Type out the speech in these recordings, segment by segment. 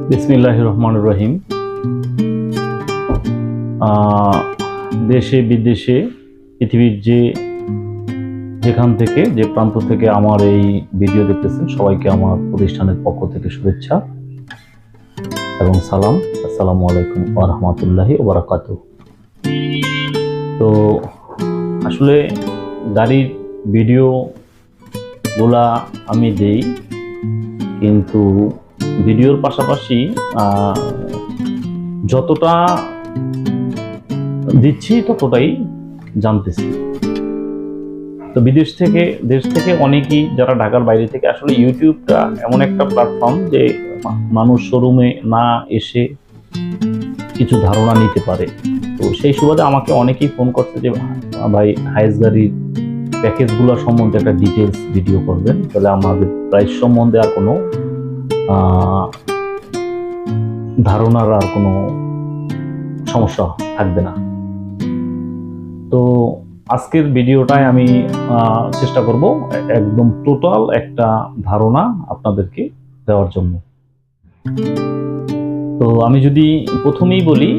বিসমিল্লাহির রহমানির রহিম। দেশে বিদেশে পৃথিবীর যেখান থেকে যে প্রান্ত থেকে আমার এই ভিডিও দেখতেছেন সবাইকে আমার প্রতিষ্ঠানের পক্ষ থেকে শুভেচ্ছা এবং সালাম। আসসালামু আলাইকুম ওয়া রাহমাতুল্লাহি ওয়া বারাকাতুহু। তো আসলে গাড়ির ভিডিওগুলা আমি দেই, কিন্তু ভিডিওর পাশাপাশি যতটা দিচ্ছি ততটাই জানতেছি। তো দেশ থেকে অনেকেই যারা ঢাকার বাইরে থেকে, আসলে ইউটিউবটা এমন একটা প্ল্যাটফর্ম যে মানুষ শোরুমে না এসে কিছু ধারণা নিতে পারে। তো সেই সুবাদে আমাকে অনেকেই ফোন করছে যে ভাই হাইস গাড়ির প্যাকেজগুলো সম্বন্ধে একটা ডিটেলস ভিডিও করবেন, তাহলে আমাদের প্রাইস সম্বন্ধে আর কোনো ধারণার আর কোনো সমস্যা থাকবে না। তো আজকের ভিডিওটায় আমি চেষ্টা করব একদম টোটাল একটা ধারণা আপনাদেরকে দেওয়ার জন্য। তো আমি যদি প্রথমেই বলি,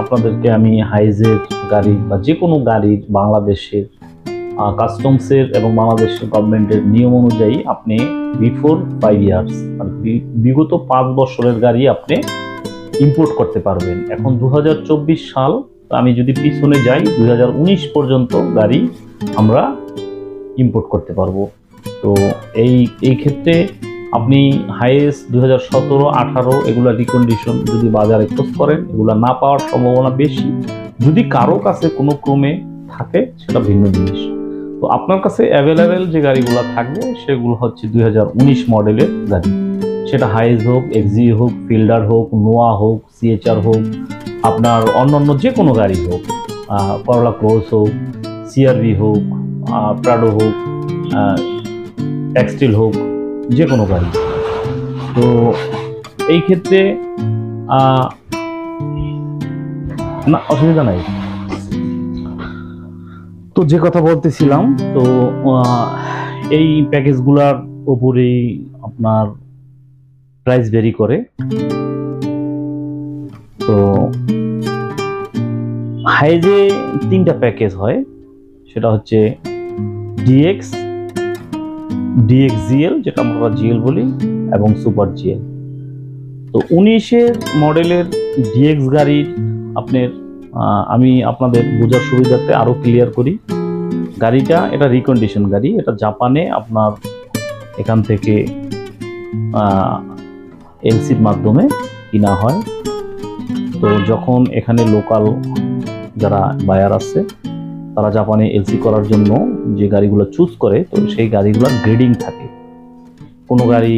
আপনাদেরকে আমি হাইজের গাড়ি বা যে কোনো গাড়ির বাংলাদেশের কাস্টমসের এবং বাংলাদেশের গভর্নমেন্টের নিয়ম অনুযায়ী আপনি বিফোর 5 ইয়ার্স বিগত 5 বছরের গাড়ি আপনি ইম্পোর্ট করতে পারবেন। এখন 2024 সাল, আমি যদি পিছনে যাই 2019 পর্যন্ত গাড়ি আমরা ইম্পোর্ট করতে পারবো। তো এই ক্ষেত্রে আপনি হাইয়েস্ট 2017, 18 এগুলা রিকন্ডিশন যদি বাজারে খোঁজ করেন, এগুলা না পাওয়ার সম্ভাবনা বেশি। যদি কারো কাছে কোনো ক্রমে থাকে সেটা ভিন্ন জিনিস। তো আপনার কাছে অ্যাভেলেবেল যে গাড়িগুলো থাকবে সেগুলো হচ্ছে 2019 মডেলের গাড়ি, সেটা হাইজ হোক, এক্সি হোক, ফিল্ডার হোক, নোয়া হোক, সিএচআর হোক, আপনার অন্যান্য যে কোনো গাড়ি হোক, করলা ক্রস হোক, সিআরভি হোক, প্রাডো হোক, এক্সটিল হোক, যে কোনো গাড়ি। তো এই ক্ষেত্রে না অসুবিধা নাই। তো যে কথা বলতেছিলাম, তো এই প্যাকেজগুলার উপরেই আপনার প্রাইস ভেরি করে। তো হাইজে 3টা প্যাকেজ হয়, সেটা হচ্ছে ডিএক্স জিএল, যেটা আমরা জিএল বলি, এবং সুপার জিএল। তো 19 মডেলের ডিএক্স গাড়ির আপনার আমি আপনাদের বোঝার সুবিধাতে আরো ক্লিয়ার করি। গাড়িটা এটা রিকন্ডিশন গাড়ি, এটা জাপানে আপনার এখান থেকে এলসির মাধ্যমে কিনা হয়। তো যখন এখানে লোকাল যারা বায়ার আছে তারা জাপানে এলসি করার জন্য যে গাড়িগুলো চুজ করে, তো সেই গাড়িগুলোর গ্রেডিং থাকে। কোনো গাড়ি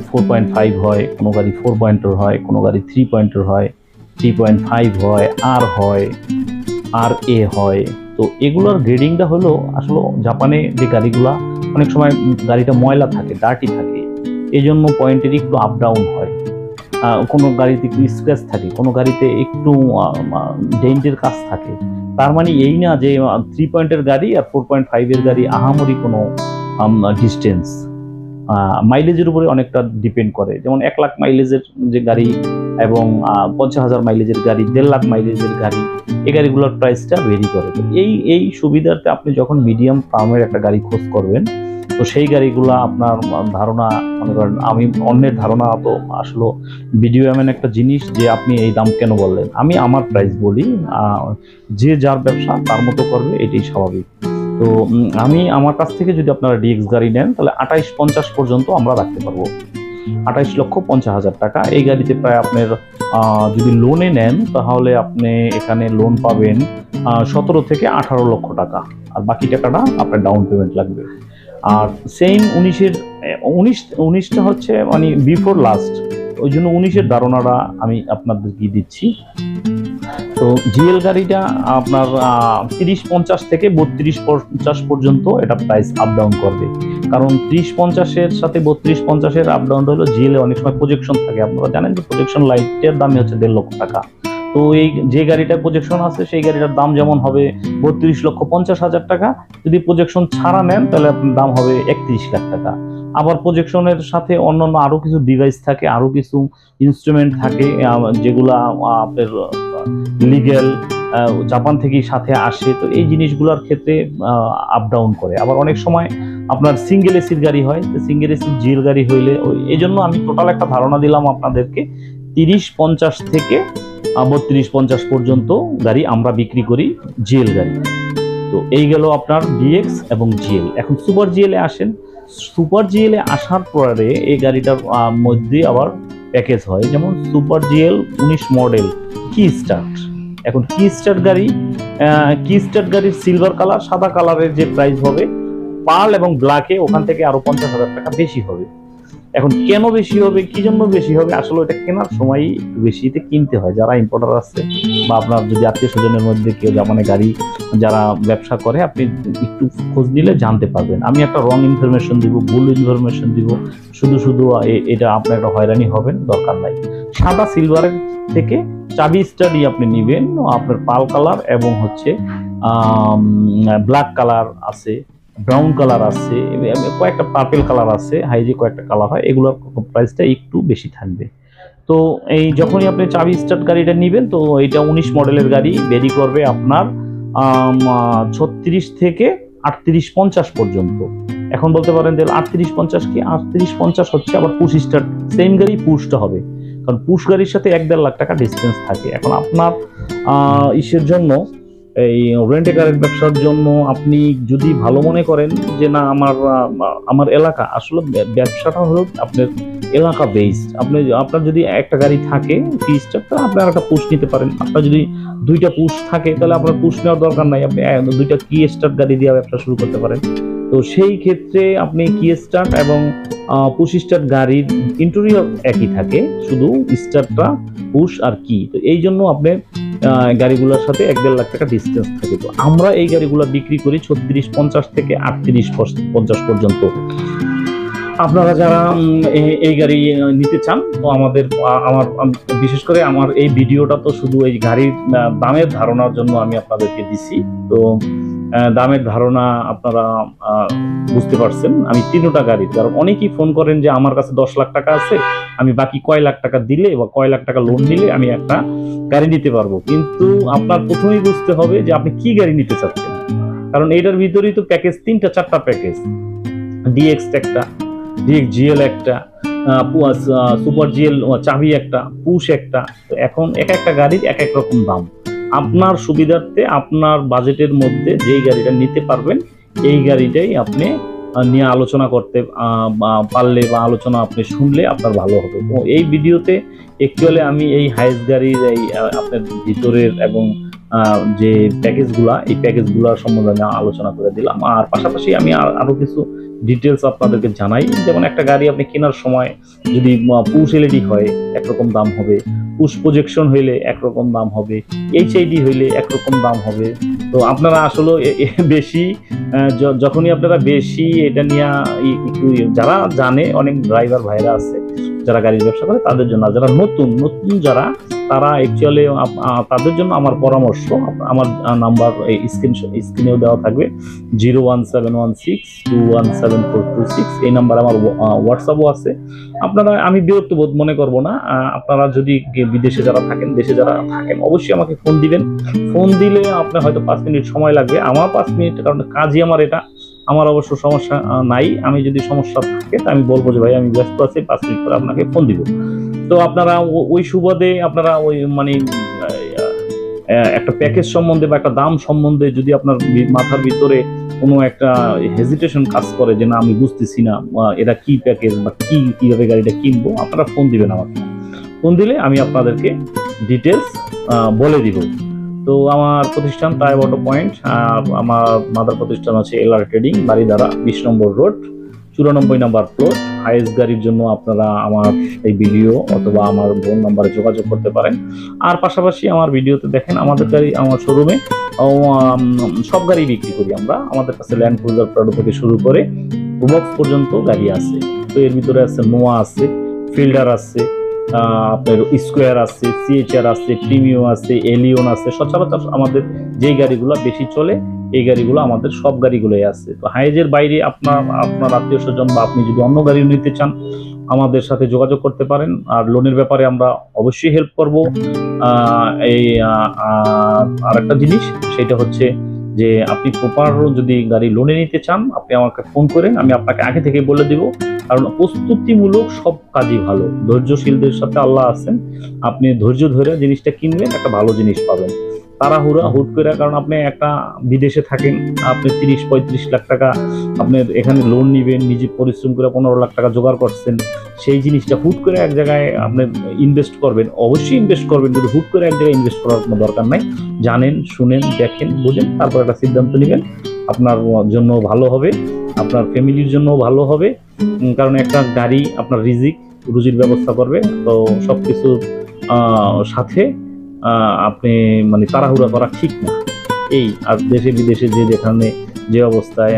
4.5 হয়, কোনো গাড়ি 4 হয়, কোনো গাড়ি 3 হয়, 3.5 হয়, আর এ হয়। তো এগুলোর গ্রেডিংটা হলো আসলে জাপানে যে গাড়িগুলা অনেক সময় গাড়িটা ময়লা থাকে, ডার্টি থাকে, এই জন্য পয়েন্টের একটু আপ ডাউন হয়। কোনো গাড়িতে একটু স্ক্র্যাচ থাকে, কোনো গাড়িতে একটু ডেন্টের কাজ থাকে। তার মানে এই না যে 3 গাড়ি আর 4.5 গাড়ি আহামরি কোনো ডিস্টেন্স। মাইলেজের উপরে অনেকটা ডিপেন্ড করে। যেমন 1 লাখ মাইলেজের যে গাড়ি এবং 50,000 মাইলেজের গাড়ি, 1.5 লাখ মাইলেজের গাড়ি, এই গাড়িগুলোর প্রাইসটা ভেরি করে। তো এই সুবিধার্থে আপনি যখন মিডিয়াম ফার্মের একটা গাড়ি খোঁজ করবেন, তো সেই গাড়িগুলো আপনার ধারণা, মনে করেন আমি অন্যের ধারণা, তো আসলে ভিডিও এমন একটা জিনিস যে আপনি এই দাম কেন বললেন, আমি আমার প্রাইস বলি, যে যার ব্যবসা তার মতো করবে, এটাই স্বাভাবিক। তো আমি আমার কাছ থেকে যদি আপনারা ডিএক্স গাড়ি নেন তাহলে 2850 পর্যন্ত আমরা রাখতে পারবো, 28,50,000 টাকা। এই গাড়িতে প্রায় আপনার যদি লোনে নেন তাহলে আপনি এখানে লোন পাবেন 17 থেকে 18 লক্ষ টাকা, আর বাকি টাকাটা আপনার ডাউন পেমেন্ট লাগবে। আর সেম 19টা হচ্ছে মানে বিফোর লাস্ট, ওই জন্য 19 ধারণাটা আমি আপনাদেরকে দিচ্ছি। তো জিএল গাড়িটা আপনার 30-50 থেকে 32-50 পর্যন্ত এটা প্রাইস আপ ডাউন করবে, কারণ 30-50-এর সাথে 32-50-এর আপ ডাউন হলো জিএল এ অনেক সময় প্রজেকশন থাকে। আপনারা জানেন যে প্রজেকশন লাইটের দামই হচ্ছে 1.5 লক্ষ টাকা। তো এই যে গাড়িটার প্রজেকশন আছে সেই গাড়িটার দাম যেমন হবে 32,50,000 টাকা, যদি প্রজেকশন ছাড়া নেন তাহলে আপনার দাম হবে 31 লাখ টাকা। আবার প্রজেকশনের সাথে অন্যান্য আরো কিছু ডিভাইস থাকে, আরো কিছু ইনস্ট্রুমেন্ট থাকে যেগুলা আপনার লিগ্যাল জাপান থেকেই সাথে আসে। তো এই জিনিসগুলোর ক্ষেত্রে আপ ডাউন করে। আবার অনেক সময় আপনার সিঙ্গেল এসির গাড়ি হয়, সিঙ্গেল এসির জিএল গাড়ি হইলে এই জন্য আমি টোটাল একটা ধারণা দিলাম আপনাদেরকে। 30-50 থেকে 32-50 পর্যন্ত গাড়ি আমরা বিক্রি করি জিএল গাড়ি। তো এই গেল আপনার ডিএক্স এবং জিএল। এখন সুপার জিএল এ আসেন। সুপার জিএল এ আসার পরে এই গাড়িটার মধ্যে আবার প্যাকেজ হয়, যেমন সুপার জিএল 19 মডেল কি স্টার্ট। এখন কি স্টার্ট গাড়ির সিলভার কালার, সাদা কালারের যে প্রাইস হবে, পার্ল এবং ব্ল্যাকে ওখান থেকে আরো 50,000 টাকা বেশি হবে। এখন কেন বেশি হবে, কি জন্য বেশি হবে, আসলে এটা কেনার সময় একটু বেশিতে কিনতে হয়। যারা ইম্পোর্টার আছে বা আপনার যদি আত্মীয় স্বজনের মধ্যে কেউ জাপানে গাড়ি যারা ব্যবসা করে, আপনি একটু খোঁজ নিলে জানতে পারবেন। আমি একটা রং ইনফরমেশন দিব, ভুল ইনফরমেশন দিব, শুধু এটা আপনার একটা হয়রানি হবেন, দরকার নাই। সাদা সিলভারের থেকে চাবি স্টাডি আপনি নিবেন, আপনার পাল কালার এবং হচ্ছে ব্ল্যাক কালার আছে, ব্রাউন কালার আছে, কয়েকটা পার্পেল কালার আছে, হাইজে কয়েকটা কালার হয়, এগুলোর প্রাইসটা একটু বেশি থাকবে। তো এই যখনই আপনি চাবি স্টার্ট গাড়িটা নেবেন, তো এটা 19 মডেলের গাড়ি, বেরি করবে আপনার 36 থেকে 38-50 পর্যন্ত। এখন বলতে পারেন যে 38-50 কি, 38-50 হচ্ছে আবার পুশ স্টার্ট, সেম গাড়ি পুশটা হবে, কারণ পুশ গাড়ির সাথে 1-1.5 লাখ টাকা ডিস্টেন্স থাকে। এখন আপনার ইসের জন্য, এই রেন্ট এ কারের ব্যবসার জন্য আপনি যদি ভালো মনে করেন যে না আমার এলাকা, আসলে ব্যবসাটা হলো আপনার এলাকা বেসড। আপনার যদি একটা গাড়ি থাকে পিসটা, তাহলে আপনার একটা পুশ নিতে পারেন। আপনার যদি 2টা পুশ থাকে, তাহলে আপনার পুশ নেওয়ার দরকার নাই, আপনি 2টা কি স্টার্ট গাড়ি দিয়ে ব্যবসা শুরু করতে পারেন। তো সেই ক্ষেত্রে আপনি কি স্টার্ট এবং পুশ স্টার্ট গাড়ির ইন্টেরিয়র একই থাকে, শুধু স্টার্টটা পুশ আর কি। তো এই জন্য আপনার গাড়িগুলোর সাথে 1-1.5 লাখ টাকা ডিস্টেন্স থাকে। তো আমরা এই গাড়িগুলো বিক্রি করি 36-50 থেকে 38-50 পর্যন্ত। আপনারা যারা এই গাড়ি নিতে চান, তো আমার বিশেষ করে আমার এই ভিডিওটা তো শুধু এই গাড়ির দামের ধারণার জন্য আমি আপনাদেরকে দিছি। তো দামের ধারণা আপনারা বুঝতে পারছেন। আমি 3টা গাড়ি, কারণ অনেকেই ফোন করেন যে আমার কাছে 10 লাখ টাকা আছে, আমি বাকি কয় লাখ টাকা দিলে বা কয় লাখ টাকা লোন নিলে আমি একটা গাড়ি নিতে পারবো। কিন্তু আপনার প্রথমেই বুঝতে হবে যে আপনি কি গাড়ি নিতে চাচ্ছেন, কারণ এটার ভিতরেই তো প্যাকেজ 3-4টা প্যাকেজ, ডিএক্স একটা, ডিএক্স জিএল একটা, সুপার জিএল চাবি একটা, পুশ একটা। তো এখন একটা গাড়ির এক রকম দাম। আপনার সুবিধার্থে আপনার বাজেটের মধ্যে যেই গাড়িটা নিতে পারবেন, এই গাড়িটাই আপনি নিয়ে আলোচনা করতে পারলে বা আলোচনা আপনি শুনলে আপনার ভালো হবে। তো এই ভিডিওতে অ্যাকচুয়ালি আমি এই হাইস গাড়ির এই আপনার ভিতরের এবং যে প্যাকেজগুলা, এই প্যাকেজগুলোর সম্বন্ধে আমি আলোচনা করে দিলাম। আর পাশাপাশি আমি আরো কিছু ডিটেলস আপনাদেরকে জানাই। যেমন একটা গাড়ি আপনি কেনার সময় যদি পুশ এলইডি হয় একরকম দাম হবে, পুশ প্রজেকশন হইলে একরকম দাম হবে, এইচআইডি হইলে একরকম দাম হবে। তো আপনারা আসলে বেশি যখনই আপনারা বেশি এটা নিয়ে একটু, যারা জানে, অনেক ড্রাইভার ভাইরা আছে যারা গাড়ির ব্যবসা করে, তাদের জন্য। আর যারা নতুন যারা, তারা অ্যাকচুয়ালি তাদের জন্য আমার পরামর্শ, আমার নাম্বার স্ক্রিনেও দেওয়া থাকবে, 01716217426। এই নাম্বার আমার হোয়াটসঅ্যাপও আছে। আপনারা, আমি বিরক্ত বোধ মনে করবো না। আপনারা যদি বিদেশে যারা থাকেন, দেশে যারা থাকেন, অবশ্যই আমাকে ফোন দিবেন। ফোন দিলে আপনার হয়তো 5 মিনিট সময় লাগবে, আমার 5 মিনিট, কারণ কাজই আমার এটা। আমার অবশ্য সমস্যা নাই। আমি যদি সমস্যা থাকে তা আমি বলবো যে ভাই আমি ব্যস্ত আছি, 5 মিনিট পরে আপনাকে ফোন দিব। তো আপনারা ওই সুবাদে আপনারা ওই মানে একটা প্যাকেজ সম্বন্ধে বা একটা দাম সম্বন্ধে যদি আপনার মাথার ভিতরে কোনো একটা হেজিটেশন কাজ করে যে না আমি বুঝতেছি না এটা কি প্যাকেজ বা কিভাবে গাড়িটা কিনবো, আপনারা ফোন দিবেন আমাকে। ফোন দিলে আমি আপনাদেরকে ডিটেলস বলে দিব। তো আমার প্রতিষ্ঠান টাইপ অটো পয়েন্ট, আমার মাদার প্রতিষ্ঠান আছে এলআর ট্রেডিং, বাড়িধারা 20 নম্বর রোড, 94 নম্বর প্লট। হাইস গাড়ির জন্য আপনারা আমার এই ভিডিও অথবা আমার ফোন নাম্বারে যোগাযোগ করতে পারেন। আর পাশাপাশি আমার ভিডিওতে দেখেন আমাদের গাড়ি, আমার শোরুমে সব গাড়ি বিক্রি করি আমরা। আমাদের কাছে ল্যান্ড ক্রুজার প্রাডো থেকে শুরু করে প্রবক্স পর্যন্ত গাড়ি আছে। তো এর ভিতরে আছে নোয়া আছে, ফিল্ডার আছে, আপনার স্কোয়ার আছে, সিএচআর আছে, প্রিমিয়াম আছে, এলিয়ন আছে। সচরাচর আমাদের যেই গাড়িগুলো বেশি চলে এই গাড়িগুলো আমাদের সব গাড়িগুলোই আছে। তো হাইজের বাইরে আপনার আত্মীয় স্বজন বা আপনি যদি অন্য গাড়ি নিতে চান আমাদের সাথে যোগাযোগ করতে পারেন। আর লোনের ব্যাপারে আমরা অবশ্যই হেল্প করব। আর একটা জিনিস সেটা হচ্ছে যে আপনি প্রপার যদি গাড়ি লোনে নিতে চান আপনি আমাকে ফোন করেন, আমি আপনাকে আগে থেকে বলে দিব। কারণ প্রস্তুতিমূলক সব কাজই ভালো, ধৈর্যশীলদের সাথে আল্লাহ আছেন। আপনি ধৈর্য ধরে জিনিসটা কিনবেন, একটা ভালো জিনিস পাবেন। তাড়াহুড়া হুট করে, কারণ আপনি একটা বিদেশে থাকেন, আপনি 30-35 লাখ টাকা আপনি এখানে লোন নিবেন, নিজে পরিশ্রম করে 15 লাখ টাকা জোগাড় করছেন, সেই জিনিসটা হুট করে এক জায়গায় আপনি ইনভেস্ট করবেন, অবশ্যই ইনভেস্ট করবেন, কিন্তু হুট করে এক জায়গায় ইনভেস্ট করার কোনো দরকার নাই। জানেন, শুনেন, দেখেন, বুঝেন, তারপর একটা সিদ্ধান্ত নেবেন। আপনার জন্য ভালো হবে, আপনার ফ্যামিলির জন্য ভালো হবে। কারণ একটা গাড়ি আপনার রুজির ব্যবস্থা করবে। তো সবকিছুর সাথে আপনি মানে তাড়াহুড়া করা ঠিক না। এই আর দেশে বিদেশে যেখানে যে অবস্থায়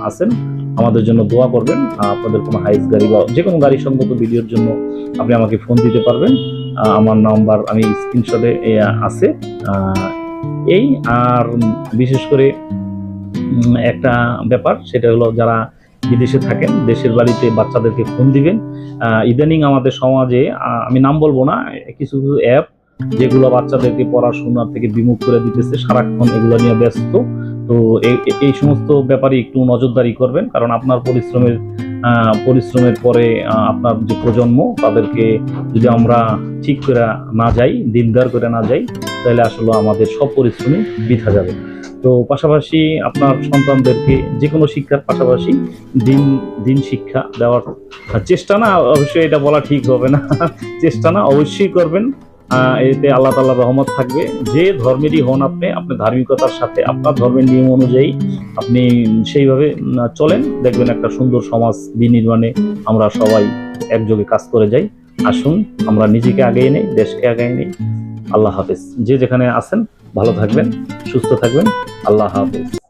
আছেন আমাদের জন্য দোয়া করবেন। আপনাদের কোনো হাইস গাড়ি বা যে কোনো গাড়ি সঙ্গত ভিডিওর জন্য আপনি আমাকে ফোন দিতে পারবেন। আমার নাম্বার আমি স্ক্রিনশটে আছে। এই আর বিশেষ করে একটা ব্যাপার, সেটা হলো যারা বিদেশে থাকেন দেশের বাড়িতে বাচ্চাদেরকে ফোন দিবেন। ইদানিং আমাদের সমাজে আমি নাম বলবো না, কিছু কিছু অ্যাপ যেগুলো বাচ্চাদেরকে পড়াশোনা থেকে বিমুখ করে দিতেছে, সারাক্ষণ এগুলো নিয়ে ব্যস্ত। তো এই সমস্ত ব্যাপারে একটু নজরদারি করবেন, কারণ আপনার পরিশ্রমের পরে আপনার যে প্রজন্ম তাদেরকে যদি আমরা ঠিক করে না যাই, দিনদার করে না যাই, তাহলে আসলে আমাদের সব পরিশ্রমই বৃথা যাবে। তো পাশাপাশি আপনার সন্তানদেরকে যে কোনো শিক্ষার পাশাপাশি দিন শিক্ষা দেওয়ার চেষ্টা, না অবশ্যই এটা বলা ঠিক হবে না, চেষ্টা না অবশ্যই করবেন। এতে আল্লাহ তাআলার রহমত থাকবে। যে ধর্মেরই হন আপনি, আপনি ধার্মিকতার সাথে আপনার ধর্মের নিয়ম অনুযায়ী আপনি সেইভাবে চলেন, দেখবেন একটা সুন্দর সমাজ বিনির্মাণে আমরা সবাই একযোগে কাজ করে যাই। আসুন আমরা নিজেকে আগাই নেই, দেশকে আগাই নেই। আল্লাহ হাফেজ। যে যেখানে আছেন ভালো থাকবেন, সুস্থ থাকবেন। আল্লাহ হাফেজ।